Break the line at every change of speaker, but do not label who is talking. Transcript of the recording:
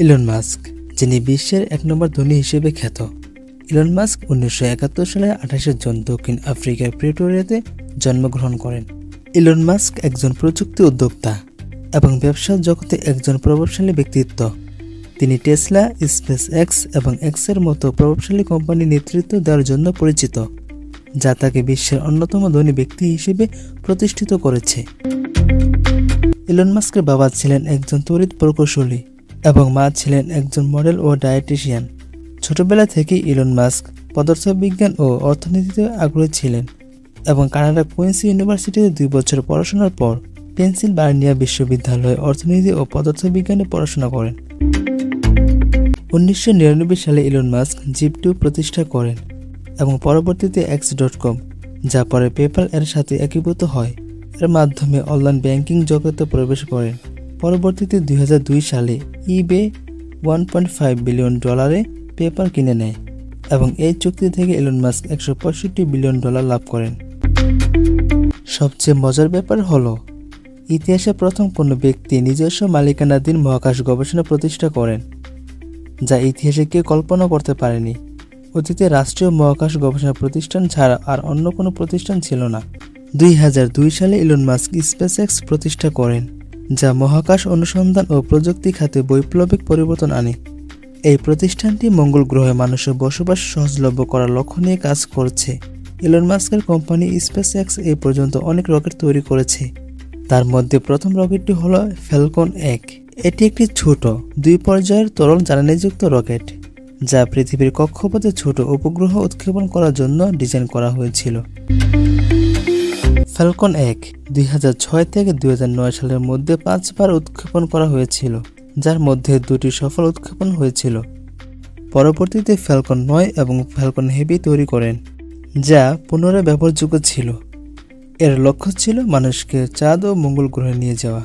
Elon Musk, যিনি বিশ্বের ১ নম্বর ধনী হিসেবে খ্যাত। ইলন মাস্ক ১৯৭১ সালের ২৮শে জুন দক্ষিণ আফ্রিকার প্রিটোরিয়াতে জন্মগ্রহণ করেন। ইলন মাস্ক একজন প্রযুক্তি উদ্যোক্তা এবং ব্যবসা জগতে একজন প্রভাবশালী ব্যক্তিত্ব। তিনি টেসলা, স্পেস এক্স এবং এক্সের মতো প্রভাবশালী কোম্পানি নেতৃত্ব দেওয়ার জন্য পরিচিত, যা তাকে বিশ্বের অন্যতম ধনী ব্যক্তি হিসেবে প্রতিষ্ঠিত করেছে। ইলন মাস্কের বাবা ছিলেন একজন তড়িৎ প্রকৌশলী এবং মা ছিলেন একজন মডেল ও ডায়েটিশিয়ান। ছোটবেলা থেকেই ইলন মাস্ক পদার্থবিজ্ঞান ও অর্থনীতিতে আগ্রহী ছিলেন এবং কানাডার কুইন্স ইউনিভার্সিটিতে ২ বছর পড়াশোনার পর পেনসিলভানিয়া বিশ্ববিদ্যালয়ে অর্থনীতি ও পদার্থবিজ্ঞানে পড়াশোনা করেন। ১৯৯৯ সালে ইলন মাস্ক জিপ2 প্রতিষ্ঠা করেন এবং পরবর্তীতে x.com, যা পরে পেপ্যাল এর সাথে একীভূত হয়, এর মাধ্যমে অনলাইন ব্যাংকিং জগতে প্রবেশ করেন। পরবর্তীতে ২০০২ সালে ইবে $1.5 বিলিয়ন পেপ্যাল কিনে নেয় এবং এই চুক্তি থেকে ইলন মাস্ক $১৬৫ বিলিয়ন লাভ করেন। সবচেয়ে মজার ব্যাপার হলো, ইতিহাসে প্রথম কোনো ব্যক্তি নিজস্ব মালিকানাধীন মহাকাশ গবেষণা প্রতিষ্ঠা করেন, যা ইতিহাসে কেউ কল্পনা করতে পারেনি। অতীতে রাষ্ট্রীয় মহাকাশ গবেষণা প্রতিষ্ঠান ছাড়া আর অন্য কোনো প্রতিষ্ঠান ছিল না। ২০০২ সালে ইলন মাস্ক স্পেস এক্স প্রতিষ্ঠা করেন, যা মহাকাশ অনুসন্ধান ও প্রযুক্তি খাতে বৈপ্লবিক পরিবর্তন আনে। এই প্রতিষ্ঠানটি মঙ্গল গ্রহে মানুষের বসবাস সহজলভ্য করার লক্ষ্য নিয়ে কাজ করছে। ইলন মাস্কের কোম্পানি স্পেস এক্স এই পর্যন্ত অনেক রকেট তৈরি করেছে। তার মধ্যে প্রথম রকেটটি হল ফ্যালকন ১। এটি একটি ছোট ২ পর্যায়ের তরল জ্বালানিযুক্ত রকেট, যা পৃথিবীর কক্ষপথে ছোট উপগ্রহ উৎক্ষেপণ করার জন্য ডিজাইন করা হয়েছিল। ফ্যালকন ১ ২০০৬ থেকে ২০০৯ সালের মধ্যে ৫ বার উৎক্ষেপণ করা হয়েছিল, যার মধ্যে ২টি সফল উৎক্ষেপণ হয়েছিল। পরবর্তীতে ফ্যালকন ৯ এবং ফ্যালকন হেভি তৈরি করেন, যা পুনরায় ব্যবহারযোগ্য ছিল। এর লক্ষ্য ছিল মানুষকে চাঁদ ও মঙ্গল গ্রহে নিয়ে যাওয়া।